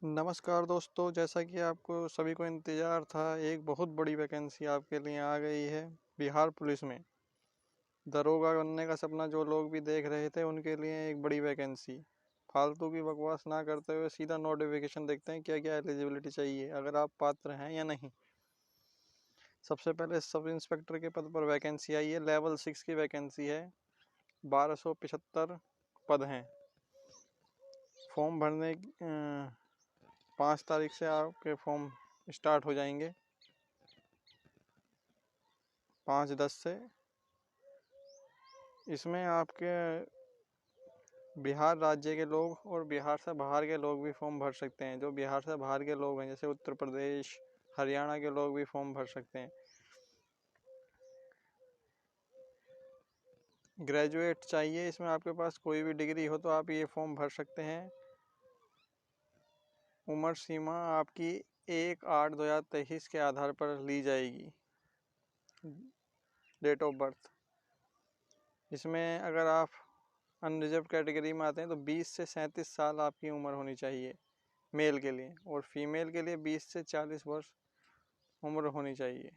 नमस्कार दोस्तों, जैसा कि आपको सभी को इंतज़ार था, एक बहुत बड़ी वैकेंसी आपके लिए आ गई है बिहार पुलिस में। दरोगा बनने का सपना जो लोग भी देख रहे थे, उनके लिए एक बड़ी वैकेंसी। फालतू की बकवास ना करते हुए सीधा नोटिफिकेशन देखते हैं क्या क्या एलिजिबिलिटी चाहिए, अगर आप पात्र हैं या नहीं। सबसे पहले सब इंस्पेक्टर के पद पर वैकेंसी आई है। लेवल 6 की वैकेंसी है। 1275 पद हैं। फॉर्म भरने 5 तारीख से आपके फॉर्म स्टार्ट हो जाएंगे। 5/10 से। इसमें आपके बिहार राज्य के लोग और बिहार से बाहर के लोग भी फॉर्म भर सकते हैं। जो बिहार से बाहर के लोग हैं, जैसे उत्तर प्रदेश, हरियाणा के लोग भी फॉर्म भर सकते हैं। ग्रेजुएट चाहिए इसमें, आपके पास कोई भी डिग्री हो तो आप ये फॉर्म भर सकते हैं। उम्र सीमा आपकी 1/8/2023 के आधार पर ली जाएगी, डेट ऑफ बर्थ। इसमें अगर आप अनरिजर्व कैटेगरी में आते हैं तो 20 से 37 साल आपकी उम्र होनी चाहिए मेल के लिए, और फीमेल के लिए 20 से 40 वर्ष उम्र होनी चाहिए।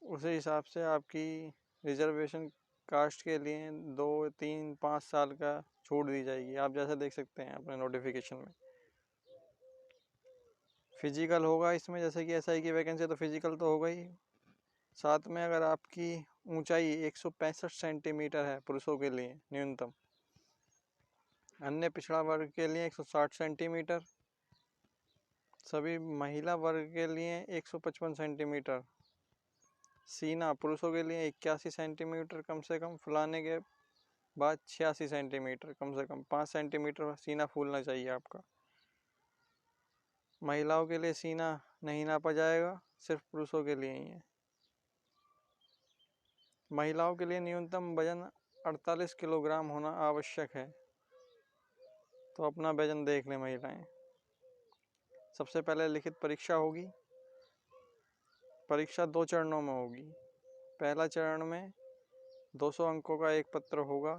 उसी हिसाब से आपकी रिजर्वेशन कास्ट के लिए 2, 3, 5 साल का छूट दी जाएगी, आप जैसा देख सकते हैं अपने नोटिफिकेशन में। फिजिकल होगा इसमें, जैसे कि एसआई की वैकेंसी तो फिजिकल तो होगा ही। साथ में अगर आपकी ऊंचाई 165 सेंटीमीटर है पुरुषों के लिए न्यूनतम, अन्य पिछड़ा वर्ग के लिए 160 सेंटीमीटर, सभी महिला वर्ग के लिए 155 सेंटीमीटर। सीना पुरुषों के लिए 81 सेंटीमीटर कम से कम, फुलाने के बाद 86 सेंटीमीटर कम से कम, 5 सेंटीमीटर सीना फूलना चाहिए आपका। महिलाओं के लिए सीना नहीं नापा जाएगा, सिर्फ पुरुषों के लिए ही है। महिलाओं के लिए न्यूनतम वजन 48 किलोग्राम होना आवश्यक है, तो अपना वजन देख लें महिलाएं। सबसे पहले लिखित परीक्षा होगी। परीक्षा 2 चरणों में होगी। पहला चरण में 200 अंकों का एक पत्र होगा,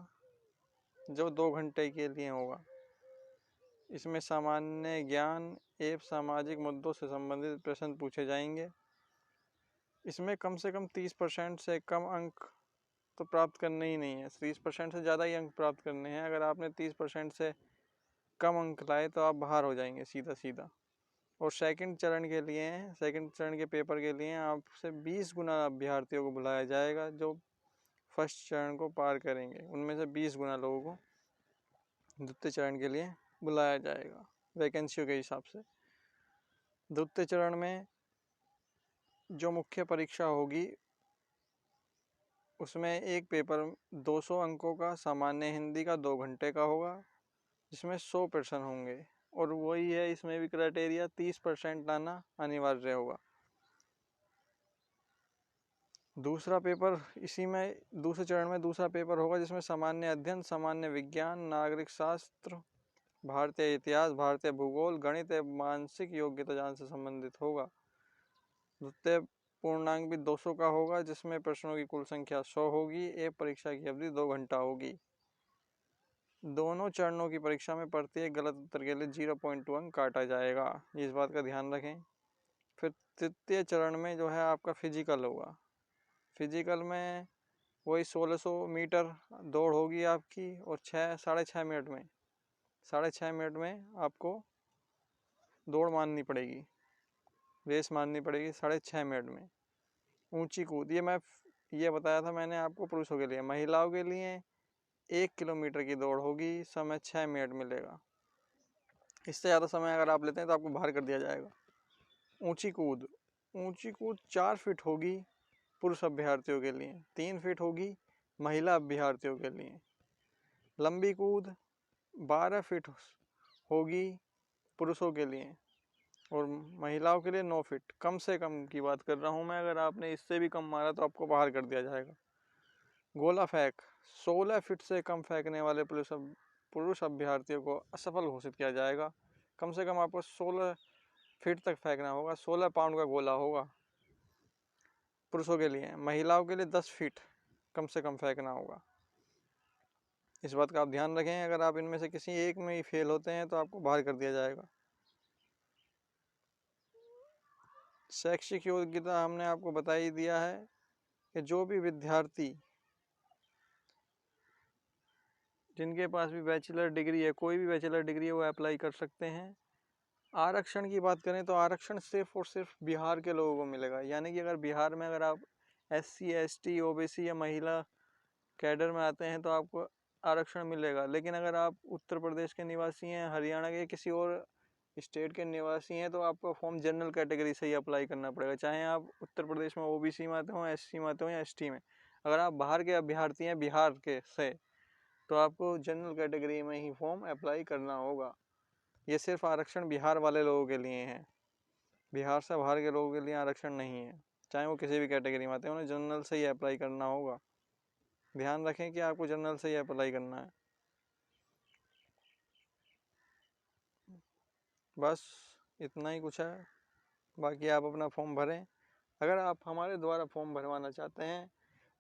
जो 2 घंटे के लिए होगा। इसमें सामान्य ज्ञान एवं सामाजिक मुद्दों से संबंधित प्रश्न पूछे जाएंगे। इसमें कम से कम 30% से कम अंक तो प्राप्त करने ही नहीं है, 30% से ज़्यादा ही अंक प्राप्त करने हैं। अगर आपने 30% से कम अंक लाए तो आप बाहर हो जाएंगे सीधा सीधा। और सेकंड चरण के पेपर के लिए आपसे 20 गुना अभ्यर्थियों को बुलाया जाएगा, जो फर्स्ट चरण को पार करेंगे। उनमें से 20 गुना लोगों को द्वितीय चरण के लिए बुलाया जाएगा वैकेंसियों के हिसाब से। द्वितीय चरण में जो मुख्य परीक्षा होगी, उसमें एक पेपर 200 अंकों का सामान्य हिंदी का 2 घंटे का होगा, जिसमें 100 प्रश्न होंगे। और वही है इसमें भी क्राइटेरिया, 30% लाना अनिवार्य होगा। दूसरा पेपर दूसरे चरण में दूसरा पेपर होगा, जिसमें सामान्य अध्ययन, सामान्य विज्ञान, नागरिक शास्त्र, भारतीय इतिहास, भारतीय भूगोल, गणित एवं मानसिक योग्यता जांच से संबंधित होगा। द्वितीय पूर्णांक भी 200 का होगा, जिसमें प्रश्नों की कुल संख्या 100 होगी। एक परीक्षा की अवधि 2 घंटा होगी। दोनों चरणों की परीक्षा में प्रत्येक गलत उत्तर के लिए 0.2 अंक काटा जाएगा, इस बात का ध्यान रखें। फिर तृतीय चरण में जो है आपका फिजिकल होगा। फिजिकल में वही 1600 मीटर दौड़ होगी आपकी, और 6.5 मिनट में 6.5 मिनट में आपको दौड़ मारनी पड़ेगी, रेस मारनी पड़ेगी 6.5 मिनट में। ऊंची कूद, ये बताया था मैंने आपको पुरुषों के लिए। महिलाओं के लिए 1 किलोमीटर की दौड़ होगी, समय 6 मिनट मिलेगा। इससे ज़्यादा समय अगर आप लेते हैं तो आपको बाहर कर दिया जाएगा। ऊंची कूद 4 फीट होगी पुरुष अभ्यर्थियों के लिए, 3 फीट होगी महिला अभ्यर्थियों के लिए। लंबी कूद 12 फीट होगी पुरुषों के लिए, और महिलाओं के लिए 9 फीट। कम से कम की बात कर रहा हूँ मैं, अगर आपने इससे भी कम मारा तो आपको बाहर कर दिया जाएगा। गोला फेंक 16 फीट से कम फेंकने वाले पुरुष अभ्यर्थियों को असफल घोषित किया जाएगा। कम से कम आपको 16 फीट तक फेंकना होगा। 16 पाउंड का गोला होगा पुरुषों के लिए। महिलाओं के लिए 10 फीट कम से कम फेंकना होगा। इस बात का आप ध्यान रखें। अगर आप इनमें से किसी एक में ही फेल होते हैं तो आपको बाहर कर दिया जाएगा। शैक्षिक योग्यता हमने आपको बता ही दिया है कि जो भी विद्यार्थी जिनके पास भी बैचलर डिग्री है, कोई भी बैचलर डिग्री है, वो अप्लाई कर सकते हैं। आरक्षण की बात करें तो आरक्षण सिर्फ और सिर्फ बिहार के लोगों को मिलेगा। यानी कि अगर बिहार में अगर आप SC ST OBC या महिला कैडर में आते हैं तो आपको आरक्षण मिलेगा। लेकिन अगर आप उत्तर प्रदेश के निवासी हैं, हरियाणा के किसी और स्टेट के निवासी हैं, तो आपको फॉर्म जनरल कैटेगरी से ही अप्लाई करना पड़ेगा, चाहे आप उत्तर प्रदेश में OBC में आते हो, SC में आते हो या ST में। अगर आप बाहर के अभ्यर्थी हैं बिहार के से, तो आपको जनरल कैटेगरी में ही फॉर्म अप्लाई करना होगा। ये सिर्फ आरक्षण बिहार वाले लोगों के लिए है, बिहार से बाहर के लोगों के लिए आरक्षण नहीं है। चाहे वो किसी भी कैटेगरी में आते हैं, उन्हें जनरल से ही अप्लाई करना होगा। ध्यान रखें कि आपको जनरल से ही अप्लाई करना है। बस इतना ही कुछ है, बाकी आप अपना फॉर्म भरें। अगर आप हमारे द्वारा फॉर्म भरवाना चाहते हैं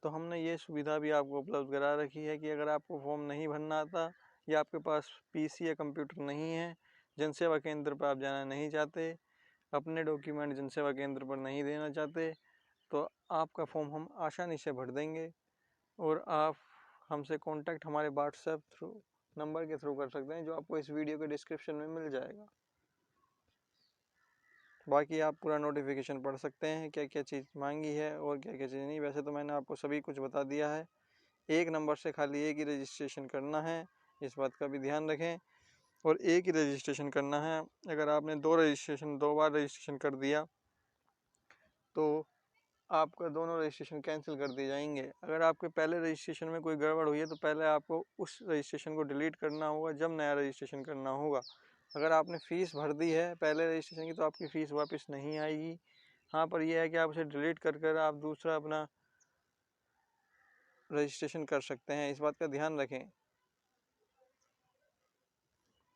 तो हमने ये सुविधा भी आपको उपलब्ध करा रखी है कि अगर आपको फॉर्म नहीं भरना आता या आपके पास PC या कंप्यूटर नहीं है, जनसेवा केंद्र पर आप जाना नहीं चाहते, अपने डॉक्यूमेंट जनसेवा केंद्र पर नहीं देना चाहते, तो आपका फॉर्म हम आसानी से भर देंगे और आप हमसे कांटेक्ट हमारे व्हाट्सएप थ्रू नंबर के थ्रू कर सकते हैं, जो आपको इस वीडियो के डिस्क्रिप्शन में मिल जाएगा। बाकी आप पूरा नोटिफिकेशन पढ़ सकते हैं, क्या क्या चीज़ मांगी है और क्या क्या चीज़ नहीं। वैसे तो मैंने आपको सभी कुछ बता दिया है। एक नंबर से खाली एक ही रजिस्ट्रेशन करना है, इस बात का भी ध्यान रखें। और एक ही रजिस्ट्रेशन करना है। अगर आपने दो बार रजिस्ट्रेशन कर दिया तो आपका दोनों रजिस्ट्रेशन कैंसिल कर दिए जाएंगे। अगर आपके पहले रजिस्ट्रेशन में कोई गड़बड़ हुई है तो पहले आपको उस रजिस्ट्रेशन को डिलीट करना होगा जब नया रजिस्ट्रेशन करना होगा। अगर आपने फ़ीस भर दी है पहले रजिस्ट्रेशन की तो आपकी फ़ीस वापस नहीं आएगी। हाँ, पर यह है कि आप उसे डिलीट कर आप दूसरा अपना रजिस्ट्रेशन कर सकते हैं, इस बात का ध्यान रखें।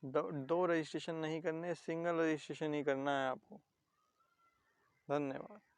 दो रजिस्ट्रेशन नहीं करने, सिंगल रजिस्ट्रेशन ही करना है आपको। धन्यवाद।